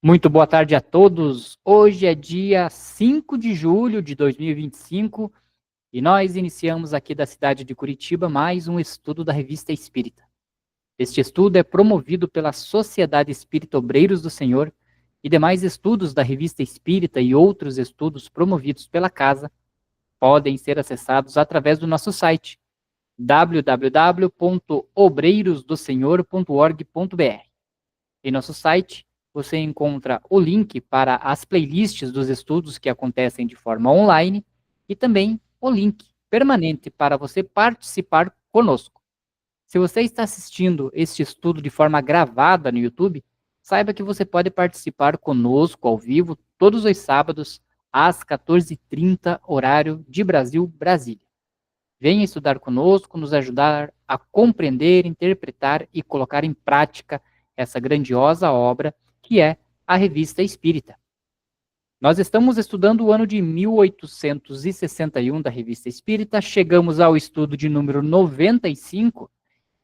Muito boa tarde a todos. Hoje é dia 5 de julho de 2025 e nós iniciamos aqui da cidade de Curitiba mais um estudo da Revista Espírita. Este estudo é promovido pela Sociedade Espírita Obreiros do Senhor e demais estudos da Revista Espírita e outros estudos promovidos pela casa podem ser acessados através do nosso site www.obreirosdosenhor.org.br. Em nosso site, você encontra o link para as playlists dos estudos que acontecem de forma online e também o link permanente para você participar conosco. Se você está assistindo este estudo de forma gravada no YouTube, saiba que você pode participar conosco ao vivo todos os sábados às 14h30, horário de Brasil, Brasília. Venha estudar conosco, nos ajudar a compreender, interpretar e colocar em prática essa grandiosa obra que é a Revista Espírita. Nós estamos estudando o ano de 1861 da Revista Espírita, chegamos ao estudo de número 95,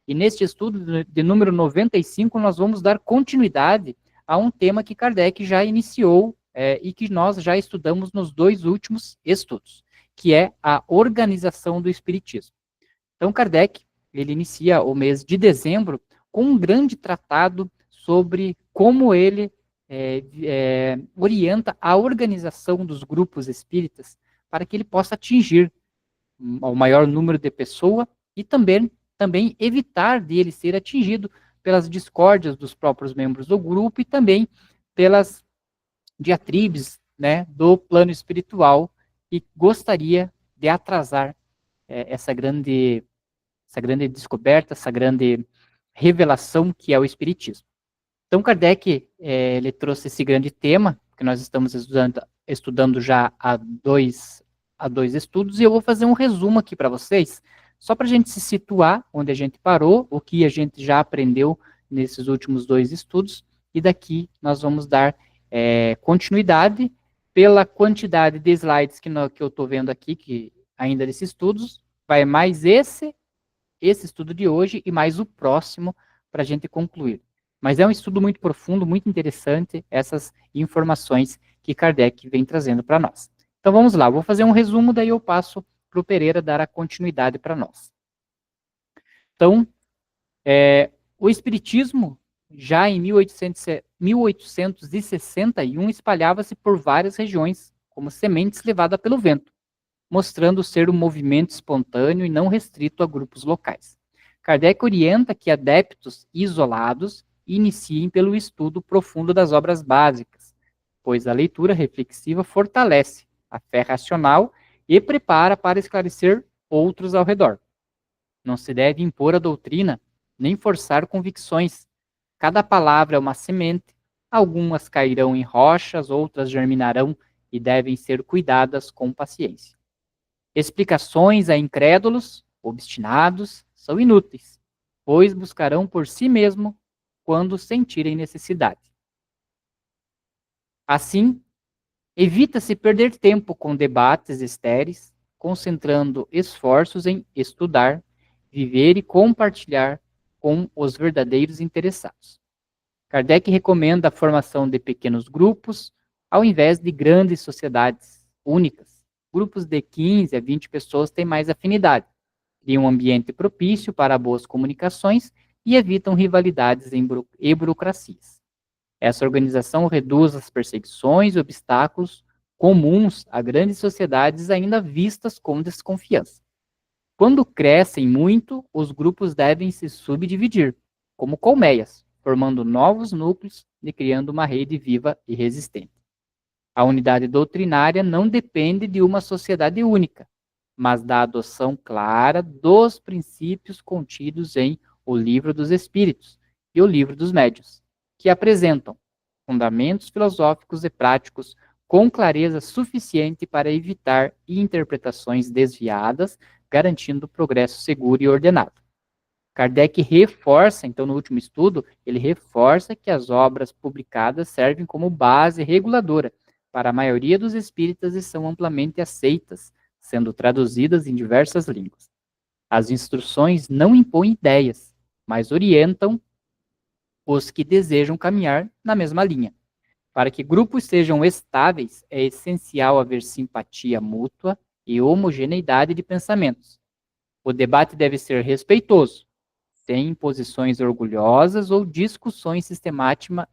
e neste estudo de número 95 nós vamos dar continuidade a um tema que Kardec já iniciou e que nós já estudamos nos dois últimos estudos, que é a organização do Espiritismo. Então Kardec, ele inicia o mês de dezembro com um grande tratado sobre como ele orienta a organização dos grupos espíritas para que ele possa atingir o maior número de pessoas e também evitar de ele ser atingido pelas discórdias dos próprios membros do grupo e também pelas diatribes, né, do plano espiritual que gostaria de atrasar essa grande descoberta, essa grande revelação que é o Espiritismo. Então, Kardec, ele trouxe esse grande tema, que nós estamos estudando já há dois estudos, e eu vou fazer um resumo aqui para vocês, só para a gente se situar onde a gente parou, o que a gente já aprendeu nesses últimos dois estudos, e daqui nós vamos dar continuidade pela quantidade de slides que eu estou vendo aqui, que ainda desses estudos, vai mais esse estudo de hoje e mais o próximo para a gente concluir. Mas é um estudo muito profundo, muito interessante, essas informações que Kardec vem trazendo para nós. Então vamos lá, vou fazer um resumo, daí eu passo para o Pereira dar a continuidade para nós. Então, o Espiritismo, já em 1861, espalhava-se por várias regiões, como sementes levadas pelo vento, mostrando ser um movimento espontâneo e não restrito a grupos locais. Kardec orienta que adeptos isolados iniciem pelo estudo profundo das obras básicas, pois a leitura reflexiva fortalece a fé racional e prepara para esclarecer outros ao redor. Não se deve impor a doutrina, nem forçar convicções. Cada palavra é uma semente, algumas cairão em rochas, outras germinarão e devem ser cuidadas com paciência. Explicações a incrédulos, obstinados, são inúteis, pois buscarão por si mesmo quando sentirem necessidade. Assim, evita-se perder tempo com debates estéreis, concentrando esforços em estudar, viver e compartilhar com os verdadeiros interessados. Kardec recomenda a formação de pequenos grupos, ao invés de grandes sociedades únicas. Grupos de 15 a 20 pessoas têm mais afinidade, criam um ambiente propício para boas comunicações e evitam rivalidades e burocracias. Essa organização reduz as perseguições e obstáculos comuns a grandes sociedades ainda vistas com desconfiança. Quando crescem muito, os grupos devem se subdividir, como colmeias, formando novos núcleos e criando uma rede viva e resistente. A unidade doutrinária não depende de uma sociedade única, mas da adoção clara dos princípios contidos em O Livro dos Espíritos e O Livro dos Médiuns, que apresentam fundamentos filosóficos e práticos com clareza suficiente para evitar interpretações desviadas, garantindo progresso seguro e ordenado. Kardec reforça, então, no último estudo, ele reforça que as obras publicadas servem como base reguladora para a maioria dos espíritas e são amplamente aceitas, sendo traduzidas em diversas línguas. As instruções não impõem ideias, mas orientam os que desejam caminhar na mesma linha. Para que grupos sejam estáveis, é essencial haver simpatia mútua e homogeneidade de pensamentos. O debate deve ser respeitoso, sem posições orgulhosas ou discussões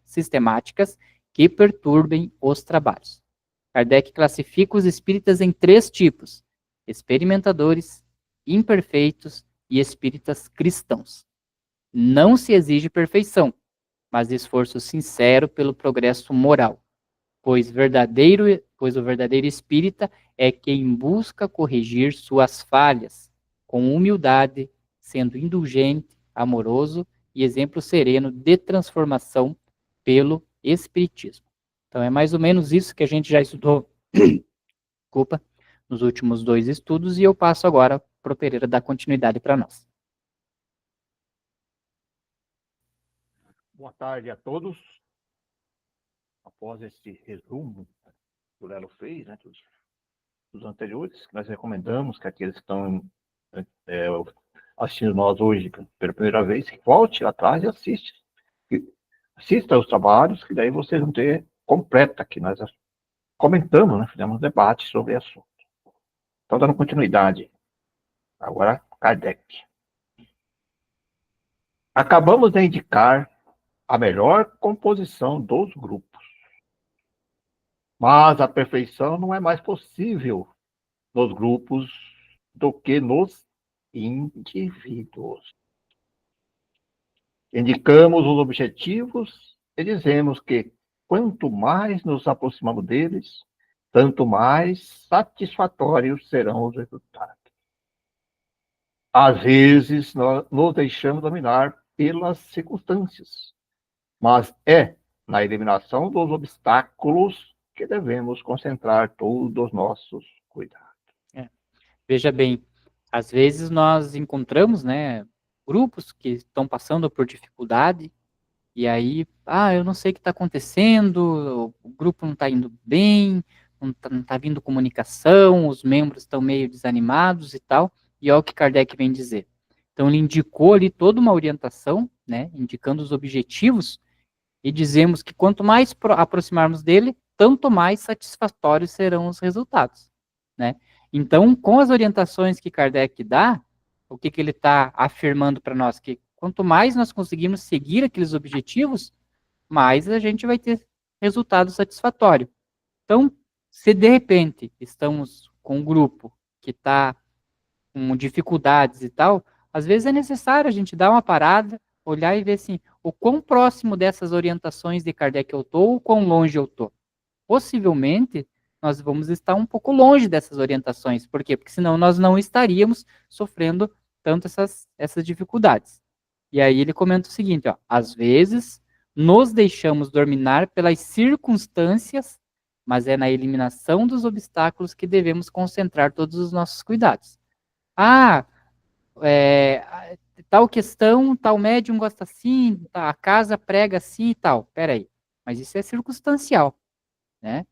sistemáticas que perturbem os trabalhos. Kardec classifica os espíritas em 3 tipos: experimentadores, imperfeitos e espíritas cristãos. Não se exige perfeição, mas esforço sincero pelo progresso moral, pois o verdadeiro espírita é quem busca corrigir suas falhas, com humildade, sendo indulgente, amoroso e exemplo sereno de transformação pelo espiritismo. Então é mais ou menos isso que a gente já estudou, desculpa, nos últimos 2 estudos, e eu passo agora para o Pereira dar continuidade para nós. Boa tarde a todos. Após esse resumo que o Lelo fez, né, dos anteriores, nós recomendamos que aqueles que estão assistindo nós hoje pela primeira vez, que volte atrás e assista os trabalhos, que daí vocês vão ter completa, que nós comentamos, né, fizemos um debate sobre o assunto. Então, dando continuidade, agora Kardec. Acabamos de indicar a melhor composição dos grupos. Mas a perfeição não é mais possível nos grupos do que nos indivíduos. Indicamos os objetivos e dizemos que quanto mais nos aproximamos deles, tanto mais satisfatórios serão os resultados. Às vezes, nós nos deixamos dominar pelas circunstâncias, mas é na eliminação dos obstáculos que devemos concentrar todos os nossos cuidados. Veja bem, às vezes nós encontramos, né, grupos que estão passando por dificuldade, e aí, eu não sei o que está acontecendo, o grupo não está indo bem, não tá vindo comunicação, os membros estão meio desanimados e tal, e olha o que Kardec vem dizer. Então ele indicou ali toda uma orientação, né, indicando os objetivos, e dizemos que quanto mais aproximarmos dele, tanto mais satisfatórios serão os resultados, né? Então, com as orientações que Kardec dá, o que ele está afirmando para nós? Que quanto mais nós conseguimos seguir aqueles objetivos, mais a gente vai ter resultado satisfatório. Então, se de repente estamos com um grupo que está com dificuldades e tal, às vezes é necessário a gente dar uma parada, olhar e ver assim, o quão próximo dessas orientações de Kardec eu estou, ou o quão longe eu estou. Possivelmente, nós vamos estar um pouco longe dessas orientações. Por quê? Porque senão nós não estaríamos sofrendo tanto essas dificuldades. E aí ele comenta o seguinte, ó, às vezes nos deixamos dominar pelas circunstâncias, mas é na eliminação dos obstáculos que devemos concentrar todos os nossos cuidados. Ah, tal questão, tal médium gosta assim, a casa prega assim e tal. Peraí, mas isso é circunstancial, né?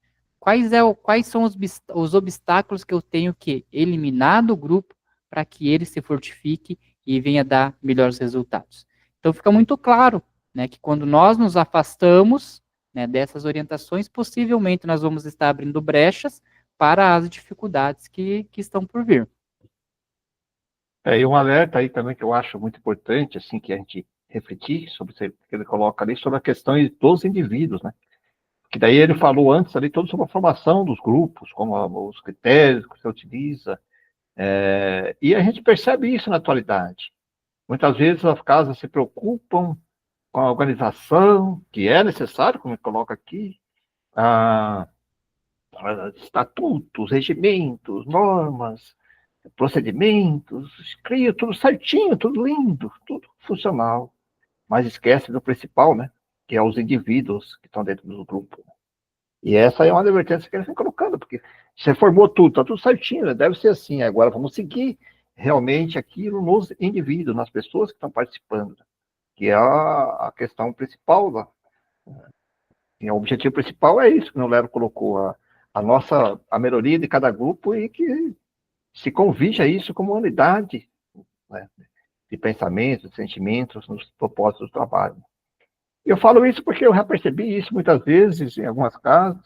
Quais são os obstáculos que eu tenho que eliminar do grupo para que ele se fortifique e venha dar melhores resultados? Então fica muito claro, né, que quando nós nos afastamos, né, dessas orientações, possivelmente nós vamos estar abrindo brechas para as dificuldades que estão por vir. E um alerta aí também que eu acho muito importante, assim, que a gente refletir sobre o que ele coloca ali, sobre a questão dos indivíduos, né? Que daí ele falou antes ali todo sobre a formação dos grupos, como os critérios que você utiliza, e a gente percebe isso na atualidade. Muitas vezes as casas se preocupam com a organização, que é necessário, como ele coloca aqui, a estatutos, regimentos, normas, procedimentos, cria tudo certinho, tudo lindo, tudo funcional, mas esquece do principal, né? Que é os indivíduos que estão dentro do grupo. E essa é uma advertência que eles estão colocando, porque você formou tudo, está tudo certinho, né? Deve ser assim. Agora vamos seguir realmente aquilo nos indivíduos, nas pessoas que estão participando, que é a questão principal lá. E o objetivo principal é isso que o Lero colocou, a melhoria de cada grupo e que se convige a isso como unidade, né, de pensamentos, de sentimentos, nos propósitos do trabalho. Eu falo isso porque eu já percebi isso muitas vezes, em algumas casas,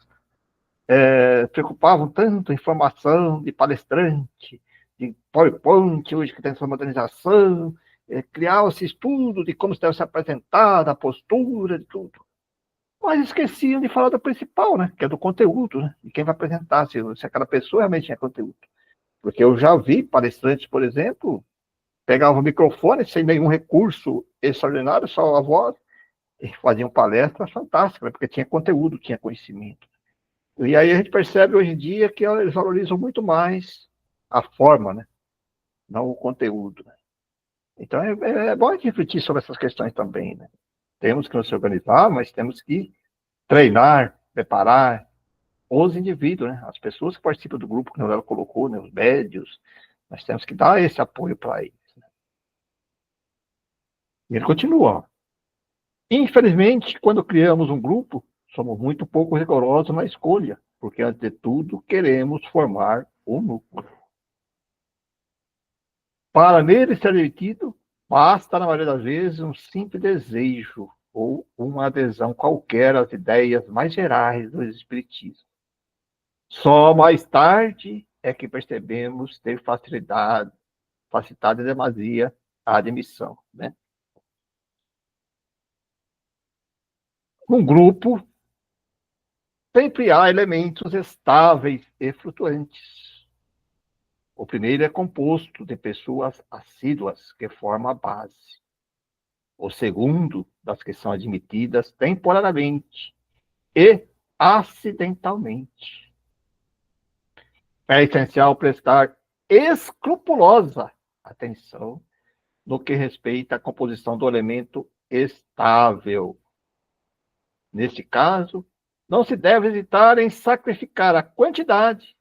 preocupavam tanto em formação de palestrante, de PowerPoint, hoje que tem essa modernização, criava-se estudo de como se deve se apresentar, da postura, de tudo. Mas esqueciam de falar do principal, né? Que é do conteúdo, né? De quem vai apresentar, se aquela pessoa realmente tinha conteúdo. Porque eu já vi palestrantes, por exemplo, pegavam o microfone sem nenhum recurso extraordinário, só a voz, e faziam palestras fantásticas, né? Porque tinha conteúdo, tinha conhecimento. E aí a gente percebe hoje em dia que eles valorizam muito mais a forma, né? Não o conteúdo. Né? Então é bom a gente refletir sobre essas questões também, né? Temos que nos organizar, mas temos que treinar, preparar os indivíduos, né? As pessoas que participam do grupo, que ela colocou, né? Os médios, nós temos que dar esse apoio para eles. Né? E ele continua. Infelizmente, quando criamos um grupo, somos muito pouco rigorosos na escolha, porque, antes de tudo, queremos formar um núcleo. Para nele ser admitido, basta, na maioria das vezes, um simples desejo ou uma adesão qualquer às ideias mais gerais do Espiritismo. Só mais tarde é que percebemos ter facilitado em demasia a admissão. Né? Num grupo, sempre há elementos estáveis e flutuantes. O primeiro é composto de pessoas assíduas, que formam a base. O segundo, das que são admitidas temporariamente e acidentalmente. É essencial prestar escrupulosa atenção no que respeita à composição do elemento estável. Neste caso, não se deve hesitar em sacrificar a quantidade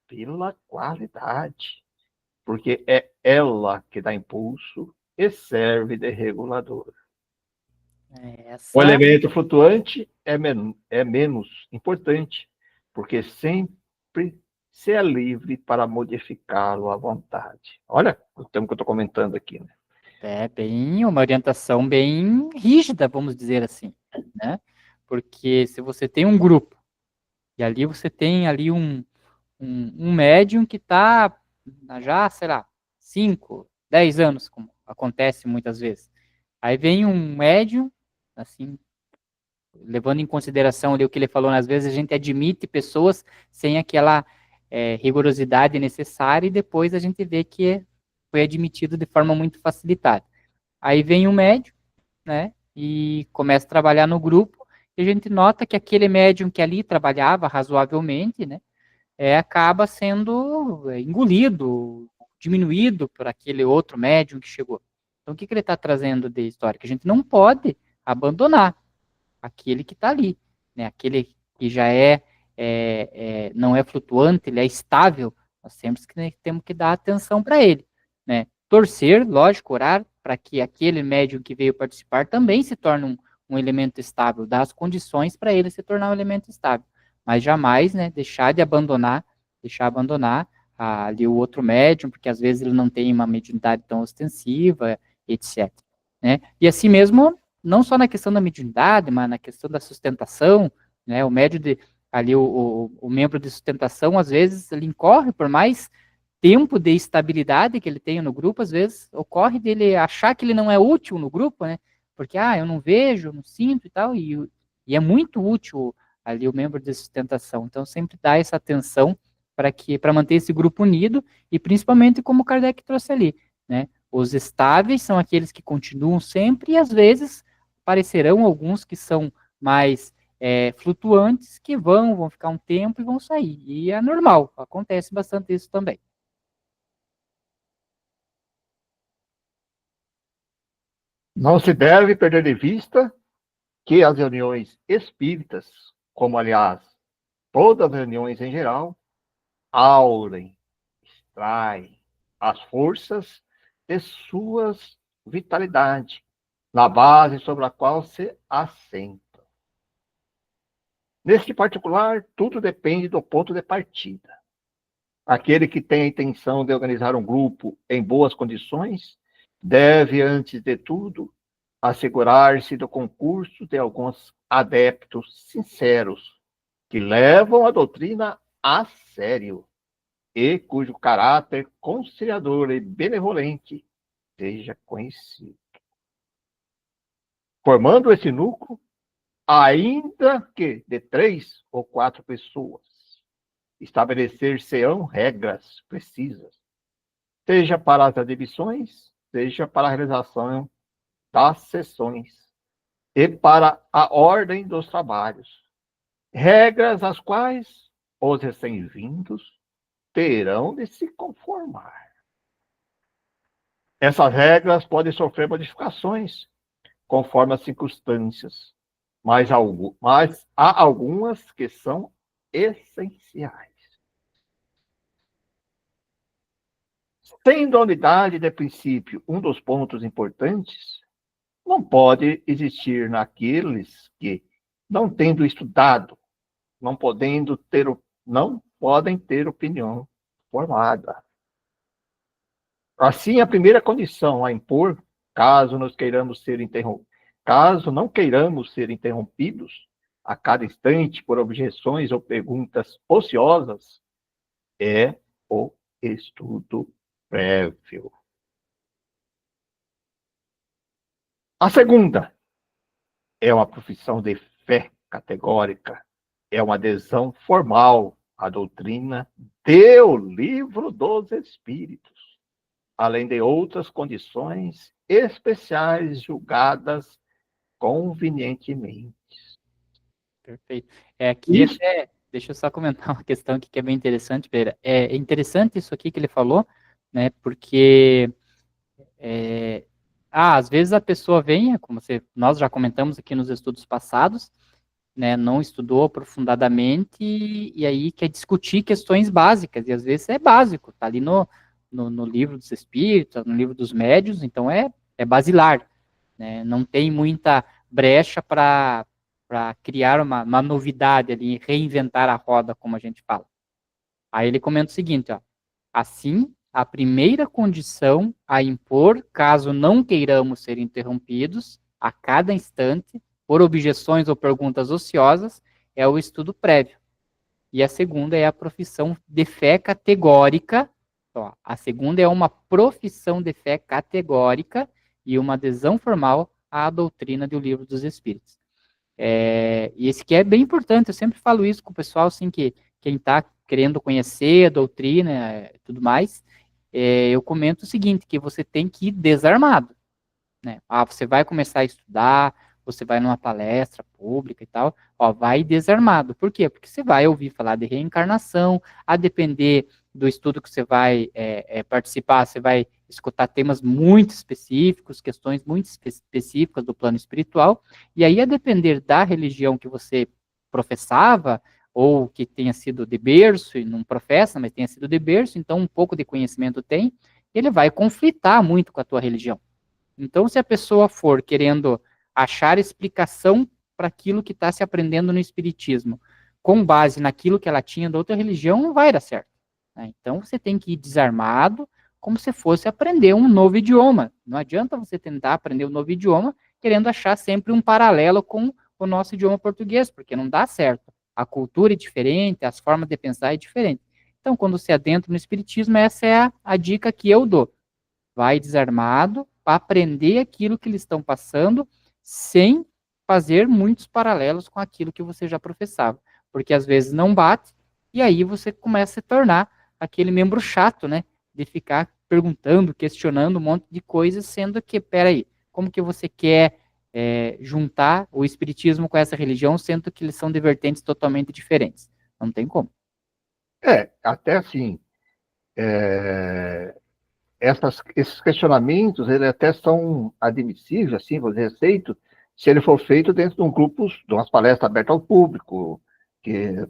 pela qualidade, porque é ela que dá impulso e serve de regulador. O Essa elemento flutuante é menos importante, porque sempre se é livre para modificá-lo à vontade. Olha o termo que eu estou comentando aqui. Né? é bem uma orientação bem rígida, vamos dizer assim, né? Porque se você tem um grupo e ali você tem ali um médium que está já, sei lá, 5, 10 anos, como acontece muitas vezes. Aí vem um médium, assim, levando em consideração ali o que ele falou, às vezes a gente admite pessoas sem aquela rigorosidade necessária e depois a gente vê que foi admitido de forma muito facilitada. Aí vem um médium, né, e começa a trabalhar no grupo, e a gente nota que aquele médium que ali trabalhava razoavelmente, né, acaba sendo engolido, diminuído por aquele outro médium que chegou. Então, o que ele está trazendo de história? Que a gente não pode abandonar aquele que está ali, né? Aquele que já não é flutuante, ele é estável, nós temos que dar atenção para ele, né? Torcer, lógico, orar para que aquele médium que veio participar também se torne um elemento estável, dar as condições para ele se tornar um elemento estável, mas jamais, né, deixar abandonar ali o outro médium, porque às vezes ele não tem uma mediunidade tão ostensiva, etc. Né? E assim mesmo não só na questão da mediunidade, mas na questão da sustentação, né? O médio ali o membro de sustentação, às vezes, ele incorre por mais tempo de estabilidade que ele tem no grupo, às vezes ocorre dele achar que ele não é útil no grupo, né? Porque, eu não vejo, não sinto e tal, e é muito útil ali o membro de sustentação. Então, sempre dá essa atenção para manter esse grupo unido e principalmente como o Kardec trouxe ali, né? Os estáveis são aqueles que continuam sempre e às vezes aparecerão alguns que são mais flutuantes que vão ficar um tempo e vão sair. E é normal, acontece bastante isso também. Não se deve perder de vista que as reuniões espíritas, como aliás todas as reuniões em geral, aurem, extraem as forças de suas vitalidade, na base sobre a qual se assenta. Neste particular, tudo depende do ponto de partida. Aquele que tem a intenção de organizar um grupo em boas condições deve, antes de tudo, assegurar-se do concurso de alguns adeptos sinceros que levam a doutrina a sério e cujo caráter conciliador e benevolente seja conhecido. Formando esse núcleo, ainda que de 3 ou 4 pessoas, estabelecer-se-ão regras precisas, seja para as admissões, seja para a realização das sessões e para a ordem dos trabalhos. Regras às quais os recém-vindos terão de se conformar. Essas regras podem sofrer modificações conforme as circunstâncias, mas há algumas que são essenciais. Sendo a unidade de princípio um dos pontos importantes, não pode existir naqueles que, não tendo estudado, não podem ter opinião formada. Assim, a primeira condição a impor, caso não queiramos ser interrompidos a cada instante por objeções ou perguntas ociosas, é o estudo prévio. A segunda é uma profissão de fé categórica, é uma adesão formal à doutrina do Livro dos Espíritos, além de outras condições especiais julgadas convenientemente. Perfeito. Aqui Isso, até, deixa eu só comentar uma questão aqui que é bem interessante, Pereira. É interessante isso aqui que ele falou, né? Porque às vezes a pessoa vem, como nós já comentamos aqui nos estudos passados, né? Não estudou aprofundadamente e aí quer discutir questões básicas, e às vezes é básico, tá ali no livro dos espíritos, no livro dos médiuns, então é basilar, né? Não tem muita brecha para criar uma novidade ali, reinventar a roda, como a gente fala. Aí ele comenta o seguinte, ó, assim, a primeira condição a impor, caso não queiramos ser interrompidos a cada instante por objeções ou perguntas ociosas, é o estudo prévio. E a segunda é a profissão de fé categórica. Ó, a segunda é uma profissão de fé categórica e uma adesão formal à doutrina do Livro dos Espíritos. E esse que é bem importante, eu sempre falo isso com o pessoal, assim, que quem está querendo conhecer a doutrina e tudo mais, eu comento o seguinte, que você tem que ir desarmado, né? Você vai começar a estudar, você vai numa palestra pública e tal, ó, vai desarmado. Por quê? Porque você vai ouvir falar de reencarnação, a depender do estudo que você vai participar, você vai escutar temas muito específicos, questões muito específicas do plano espiritual, e aí a depender da religião que você professava, ou que tenha sido de berço, e não professa, mas tenha sido de berço, então um pouco de conhecimento tem, ele vai conflitar muito com a tua religião. Então, se a pessoa for querendo achar explicação para aquilo que está se aprendendo no Espiritismo, com base naquilo que ela tinha da outra religião, não vai dar certo, né? Então, você tem que ir desarmado, como se fosse aprender um novo idioma. Não adianta você tentar aprender um novo idioma querendo achar sempre um paralelo com o nosso idioma português, porque não dá certo. A cultura é diferente, as formas de pensar é diferente. Então, quando você adentra no Espiritismo, essa é a dica que eu dou. Vai desarmado para aprender aquilo que eles estão passando, sem fazer muitos paralelos com aquilo que você já professava. Porque às vezes não bate, e aí você começa a se tornar aquele membro chato, né? De ficar perguntando, questionando um monte de coisas, sendo que, peraí, como que você quer juntar o espiritismo com essa religião, sendo que eles são de vertentes totalmente diferentes? Não tem como. até assim, esses questionamentos, eles até são admissíveis, assim, vou dizer, aceitos, se ele for feito dentro de um grupo, de umas palestras abertas ao público,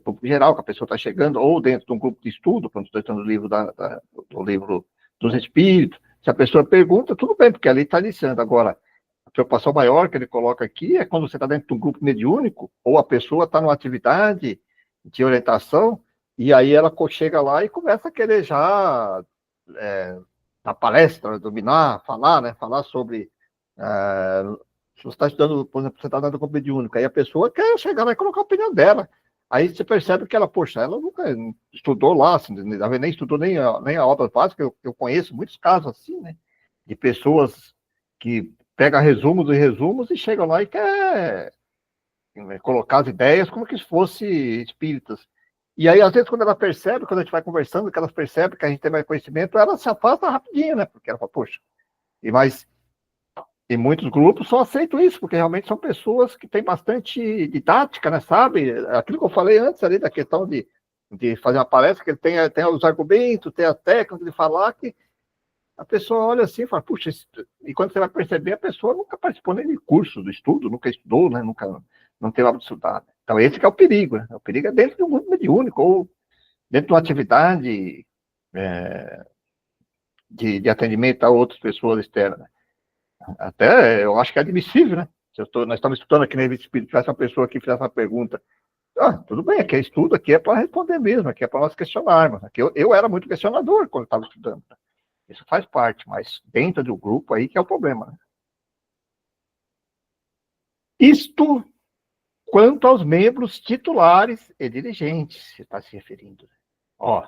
público geral, que a pessoa está chegando, ou dentro de um grupo de estudo, quando estou estudando o livro do livro dos Espíritos, se a pessoa pergunta, tudo bem, porque ali está iniciando. Agora, a preocupação maior que ele coloca aqui é quando você está dentro de um grupo mediúnico, ou a pessoa está numa atividade de orientação, e aí ela chega lá e começa a querer já na palestra, dominar, falar, né? Falar sobre Se você está estudando, por exemplo, você está dando com mediúnica, aí a pessoa quer chegar lá e colocar a opinião dela. Aí você percebe que ela, poxa, ela nunca estudou lá, assim, nem estudou nem a obra básica. Eu conheço muitos casos assim, né? De pessoas que pegam resumos e resumos e chegam lá e quer colocar as ideias como que fosse espíritas. E aí, às vezes, quando ela percebe, quando a gente vai conversando, que ela percebe que a gente tem mais conhecimento, ela se afasta rapidinho, né? Porque ela fala, poxa, mas e muitos grupos só aceitam isso, porque realmente são pessoas que têm bastante didática, né? Sabe? Aquilo que eu falei antes ali, da questão de fazer uma palestra, que ele tem os argumentos, tem a técnica de falar, que a pessoa olha assim e fala, puxa, e quando você vai perceber, a pessoa nunca participou nem de curso do estudo, nunca estudou, né? Nunca, não teve hábito de estudar. Então, esse que é o perigo, né? O perigo é dentro de um grupo mediúnico, ou dentro de uma atividade de atendimento a outras pessoas externas. Até eu acho que é admissível, né? Nós estamos estudando aqui na Revista Espírita, tivesse uma pessoa que fizesse uma pergunta. Tudo bem, aqui é estudo, aqui é para responder mesmo, aqui é para nós questionarmos. Aqui eu era muito questionador quando estava estudando. Né? Isso faz parte, mas dentro do grupo aí que é o problema. Né? Isto quanto aos membros titulares e dirigentes, se está se referindo. Ó,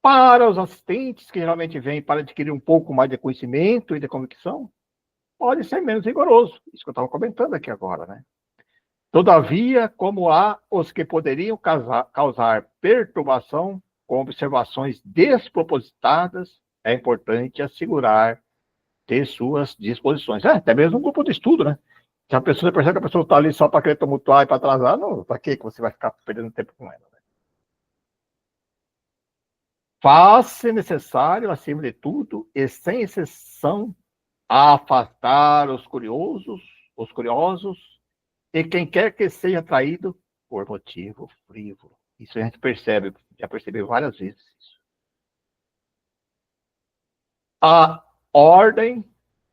para os assistentes, que geralmente vêm para adquirir um pouco mais de conhecimento e de convicção, pode ser menos rigoroso. Isso que eu estava comentando aqui agora, né? Todavia, como há os que poderiam causar perturbação com observações despropositadas, é importante assegurar ter suas disposições. Até mesmo um grupo de estudo, né? Se a pessoa percebe que a pessoa está ali só para querer tumultuar e para atrasar, não, para que você vai ficar perdendo tempo com ela? Né? Faz-se necessário, acima de tudo, e sem exceção, afastar os curiosos, e quem quer que seja atraído por motivo frívolo. Isso a gente percebe, já percebeu várias vezes. A ordem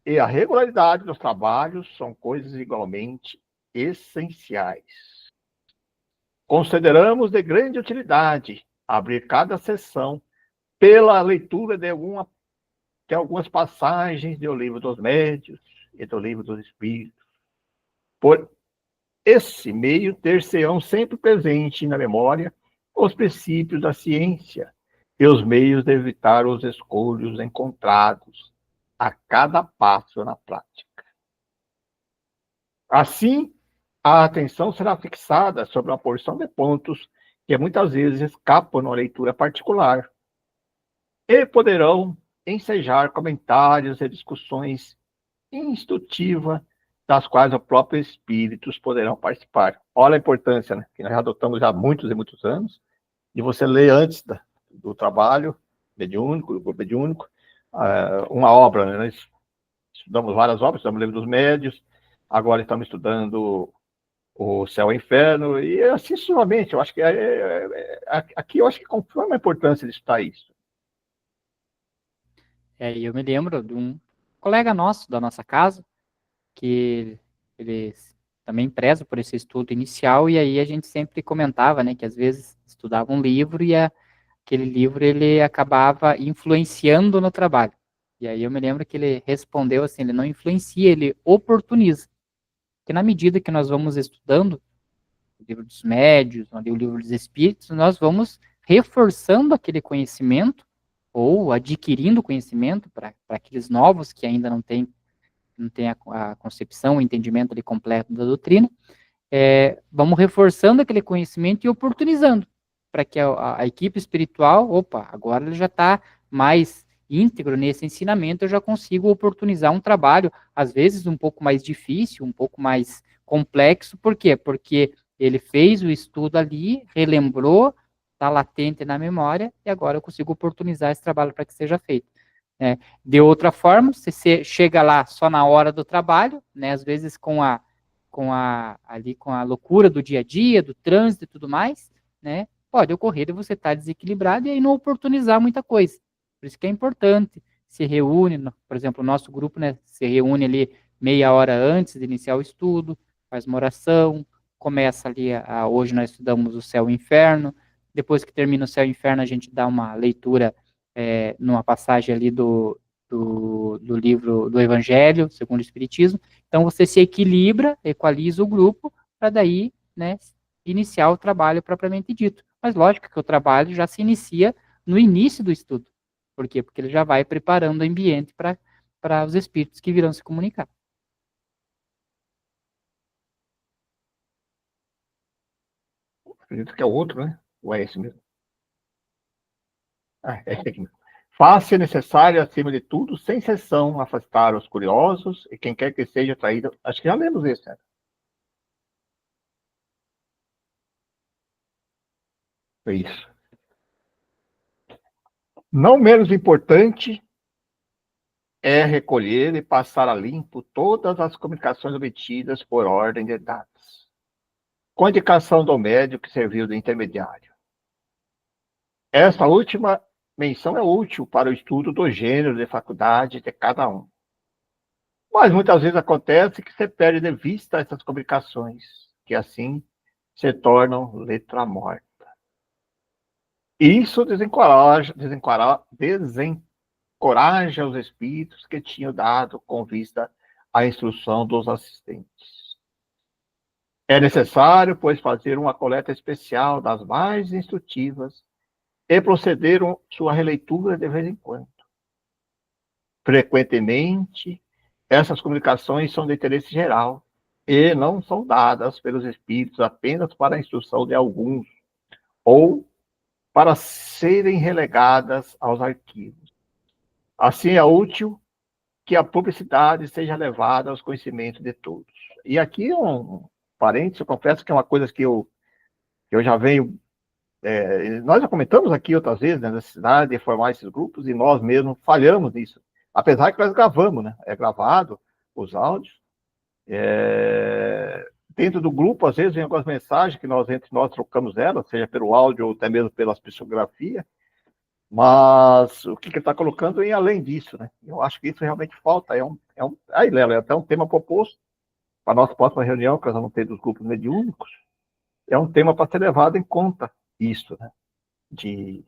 e a regularidade dos trabalhos são coisas igualmente essenciais. Consideramos de grande utilidade abrir cada sessão pela leitura de algumas passagens do Livro dos Médiuns e do Livro dos Espíritos. Por esse meio, ter-se-ão sempre presente na memória os princípios da ciência e os meios de evitar os escolhos encontrados a cada passo na prática. Assim, a atenção será fixada sobre uma porção de pontos que muitas vezes escapam na leitura particular e poderão ensejar comentários e discussões instrutivas das quais os próprios espíritos poderão participar. Olha a importância, né? Que nós adotamos já há muitos e muitos anos, de você ler antes do trabalho mediúnico, do grupo mediúnico, uma obra. Né? Nós estudamos várias obras, estudamos o Livro dos Médiuns, agora estamos estudando o Céu e o Inferno, e assim sucessivamente. Eu acho que aqui eu acho que confirma a importância de estudar isso. E eu me lembro de um colega nosso, da nossa casa, que eles também prezam por esse estudo inicial, e aí a gente sempre comentava, né, que às vezes estudava um livro e aquele livro ele acabava influenciando no trabalho. E aí eu me lembro que ele respondeu assim, ele não influencia, ele oportuniza. Porque na medida que nós vamos estudando o livro dos médios, o livro dos espíritos, nós vamos reforçando aquele conhecimento ou adquirindo conhecimento para aqueles novos que ainda não têm a concepção, o entendimento ali completo da doutrina, vamos reforçando aquele conhecimento e oportunizando para que a equipe espiritual, agora ele já está mais íntegro nesse ensinamento, eu já consigo oportunizar um trabalho, às vezes um pouco mais difícil, um pouco mais complexo. Por quê? Porque ele fez o estudo ali, relembrou, está latente na memória, e agora eu consigo oportunizar esse trabalho para que seja feito. De outra forma, se você chega lá só na hora do trabalho, né, às vezes com a loucura do dia a dia, do trânsito e tudo mais, né, pode ocorrer de você estar desequilibrado e aí não oportunizar muita coisa. Por isso que é importante, se reúne, por exemplo, o nosso grupo, né, se reúne ali meia hora antes de iniciar o estudo, faz uma oração, começa ali, hoje nós estudamos o Céu e o Inferno, depois que termina o Céu e o Inferno a gente dá uma leitura numa passagem ali do do livro do Evangelho, segundo o Espiritismo. Então, você se equilibra, equaliza o grupo, para daí, né, iniciar o trabalho propriamente dito. Mas, lógico que o trabalho já se inicia no início do estudo. Por quê? Porque ele já vai preparando o ambiente para os espíritos que virão se comunicar. Acredito que é o outro, né? Ou é esse mesmo? Ah, é esse aqui mesmo. Faz-se necessário, acima de tudo, sem exceção, afastar os curiosos e quem quer que seja atraído. Acho que já lemos esse, né? Foi isso. Não menos importante é recolher e passar a limpo todas as comunicações obtidas por ordem de dados, com indicação do médico que serviu de intermediário. Essa última menção é útil para o estudo do gênero de faculdade de cada um. Mas muitas vezes acontece que você perde de vista essas comunicações, que assim se tornam letra morta. Isso desencoraja os espíritos que tinham dado com vista à instrução dos assistentes. É necessário, pois, fazer uma coleta especial das mais instrutivas e proceder sua releitura de vez em quando. Frequentemente, essas comunicações são de interesse geral e não são dadas pelos espíritos apenas para a instrução de alguns ou para serem relegadas aos arquivos. Assim, é útil que a publicidade seja levada aos conhecimentos de todos. E aqui, um parênteses, eu confesso que é uma coisa que eu já venho. Nós já comentamos aqui outras vezes, né, a necessidade de formar esses grupos e nós mesmos falhamos nisso. Apesar que nós gravamos, né? É gravado os áudios. Dentro do grupo, às vezes, vem algumas mensagens que entre nós trocamos elas, seja pelo áudio ou até mesmo pelas psicografias. Mas o que ele está colocando é além disso, né? Eu acho que isso realmente falta. Aí, Léo, é até um tema proposto para a nossa próxima reunião, que nós vamos ter dos grupos mediúnicos. É um tema para ser levado em conta, isso, né? De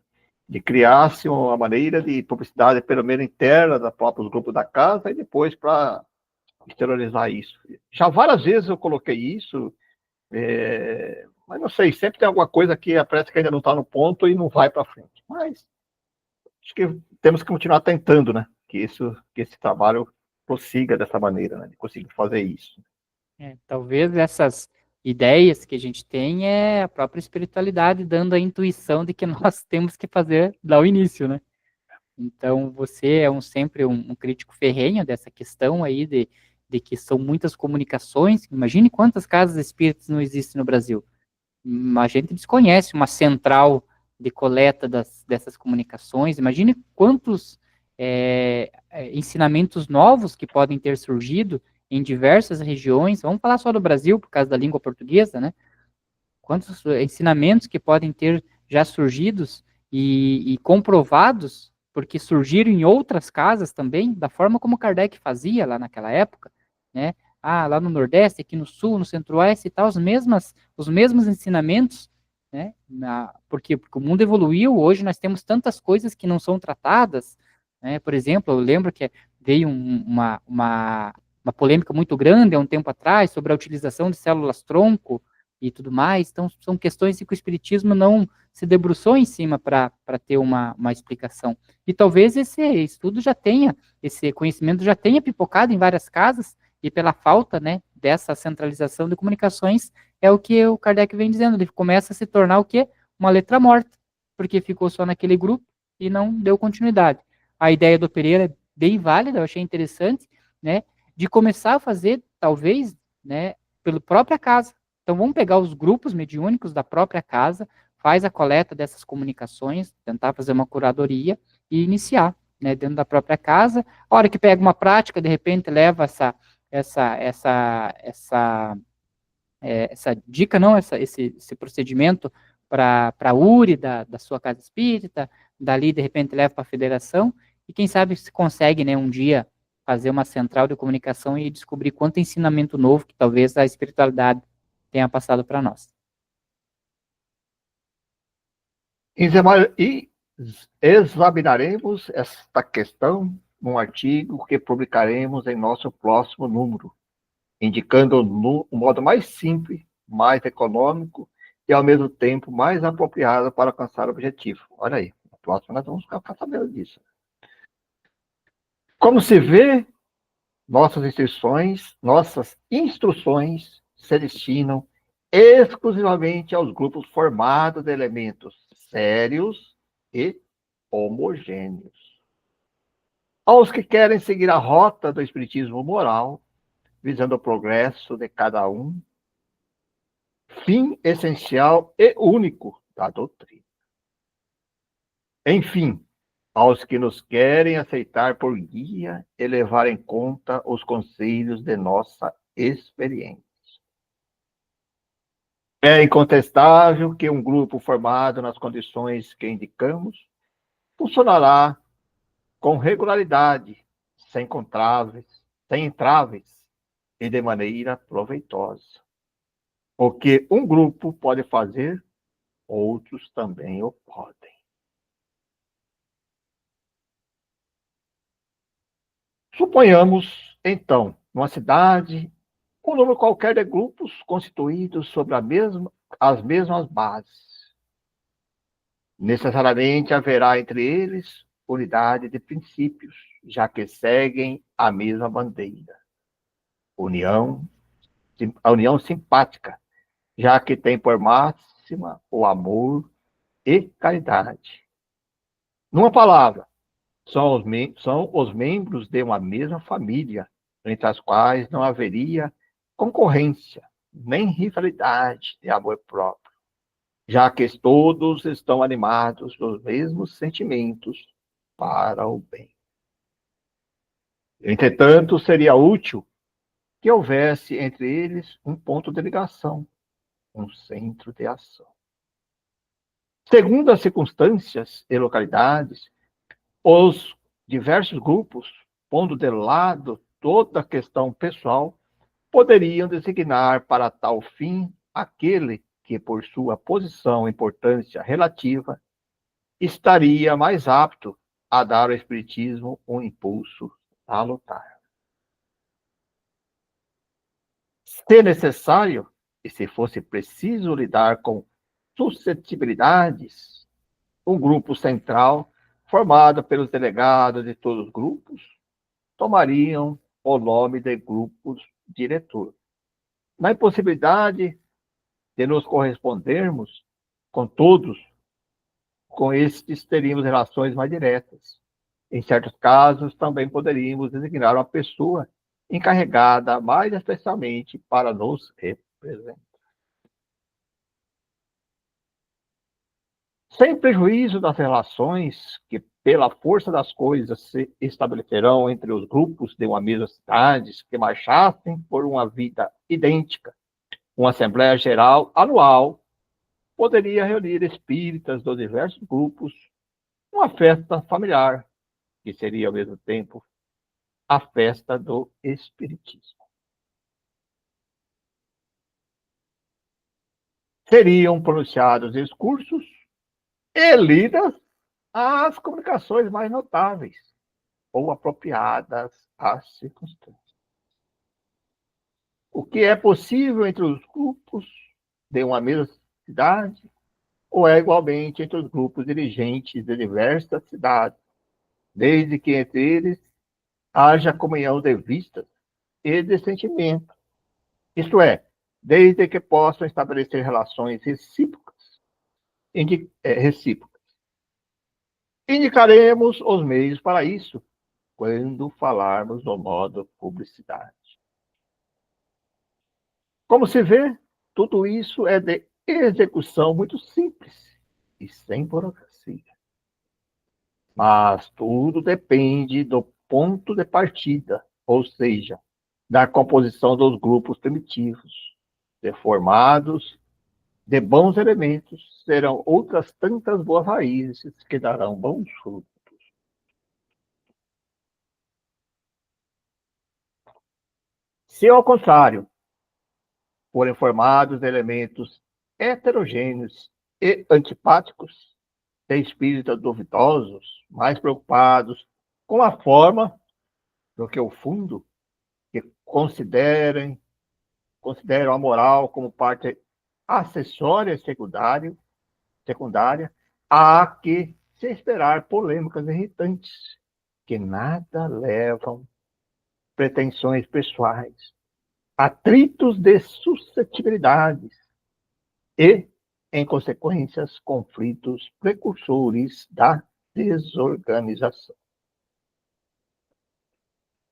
criar-se uma maneira de publicidade, pelo menos interna, dos próprios grupos da casa, e depois para exteriorizar isso. Já várias vezes eu coloquei isso, mas não sei, sempre tem alguma coisa que parece que ainda não está no ponto e não vai para frente. Mas acho que temos que continuar tentando, né? Que esse trabalho prossiga dessa maneira, né? De conseguir fazer isso. Talvez essas ideias que a gente tem é a própria espiritualidade dando a intuição de que nós temos que fazer lá o início, né? Então, você é sempre um crítico ferrenho dessa questão aí de que são muitas comunicações. Imagine quantas casas espíritas não existem no Brasil. A gente desconhece uma central de coleta dessas comunicações. Imagine quantos ensinamentos novos que podem ter surgido em diversas regiões. Vamos falar só do Brasil, por causa da língua portuguesa, né? Quantos ensinamentos que podem ter já surgidos e comprovados, porque surgiram em outras casas também, da forma como Kardec fazia lá naquela época, né? Lá no Nordeste, aqui no Sul, no Centro-Oeste e tal, os mesmos ensinamentos, né? Porque o mundo evoluiu, hoje nós temos tantas coisas que não são tratadas, né? Por exemplo, eu lembro que veio uma polêmica muito grande há um tempo atrás sobre a utilização de células-tronco e tudo mais. Então, são questões que o Espiritismo não se debruçou em cima para ter uma explicação. E talvez esse estudo já tenha, esse conhecimento já tenha pipocado em várias casas, e pela falta, né, dessa centralização de comunicações, é o que o Kardec vem dizendo, ele começa a se tornar o quê? Uma letra morta, porque ficou só naquele grupo e não deu continuidade. A ideia do Pereira é bem válida, eu achei interessante, né, de começar a fazer, talvez, né, pela própria casa. Então, vamos pegar os grupos mediúnicos da própria casa, faz a coleta dessas comunicações, tentar fazer uma curadoria e iniciar, né, dentro da própria casa. A hora que pega uma prática, de repente leva essa dica, não, esse procedimento para a URI da sua casa espírita, dali, de repente, leva para a federação, e quem sabe se consegue, né, um dia fazer uma central de comunicação e descobrir quanto ensinamento novo que talvez a espiritualidade tenha passado para nós. E examinaremos esta questão num artigo que publicaremos em nosso próximo número, indicando o modo mais simples, mais econômico e, ao mesmo tempo, mais apropriado para alcançar o objetivo. Olha aí, no próximo nós vamos ficar sabendo disso. Como se vê, nossas instruções se destinam exclusivamente aos grupos formados de elementos sérios e homogêneos. Aos que querem seguir a rota do espiritismo moral, visando o progresso de cada um, fim essencial e único da doutrina. Enfim, aos que nos querem aceitar por guia e levar em conta os conselhos de nossa experiência. É incontestável que um grupo formado nas condições que indicamos funcionará com regularidade, sem entraves e de maneira proveitosa. O que um grupo pode fazer, outros também o podem. Suponhamos, então, numa cidade, um número qualquer de grupos constituídos sobre as mesmas bases. Necessariamente haverá entre eles unidade de princípios, já que seguem a mesma bandeira. A união simpática, já que tem por máxima o amor e caridade. Numa palavra, são os membros de uma mesma família, entre as quais não haveria concorrência, nem rivalidade de amor próprio, já que todos estão animados dos mesmos sentimentos para o bem. Entretanto, seria útil que houvesse entre eles um ponto de ligação, um centro de ação. Segundo as circunstâncias e localidades, os diversos grupos, pondo de lado toda a questão pessoal, poderiam designar para tal fim aquele que, por sua posição e importância relativa, estaria mais apto a dar ao espiritismo um impulso salutar. Se necessário, e se fosse preciso lidar com suscetibilidades, um grupo central, formado pelos delegados de todos os grupos, tomariam o nome de grupos diretor. Na impossibilidade de nos correspondermos com todos, com estes teríamos relações mais diretas. Em certos casos, também poderíamos designar uma pessoa encarregada mais especialmente para nos representar. Sem prejuízo das relações que, pela força das coisas, se estabelecerão entre os grupos de uma mesma cidade que marchassem por uma vida idêntica, uma Assembleia Geral anual poderia reunir espíritas dos diversos grupos, uma festa familiar, que seria, ao mesmo tempo, a festa do Espiritismo. Seriam pronunciados discursos e lidas as comunicações mais notáveis ou apropriadas às circunstâncias. O que é possível entre os grupos de uma mesma cidade ou é igualmente entre os grupos dirigentes de diversas cidades, desde que entre eles haja comunhão de vistas e de sentimento, isto é, desde que possam estabelecer relações recíprocas. Indicaremos os meios para isso quando falarmos do modo publicidade. Como se vê, tudo isso é de execução muito simples e sem burocracia. Mas tudo depende do ponto de partida, ou seja, da composição dos grupos primitivos, formados de bons elementos, serão outras tantas boas raízes que darão bons frutos. Se, ao contrário, forem formados de elementos heterogêneos e antipáticos, de espíritos duvidosos, mais preocupados com a forma do que o fundo, que consideram a moral como parte acessória secundária, há que se esperar polêmicas irritantes, que nada levam pretensões pessoais, atritos de suscetibilidades e, em consequências, conflitos precursores da desorganização.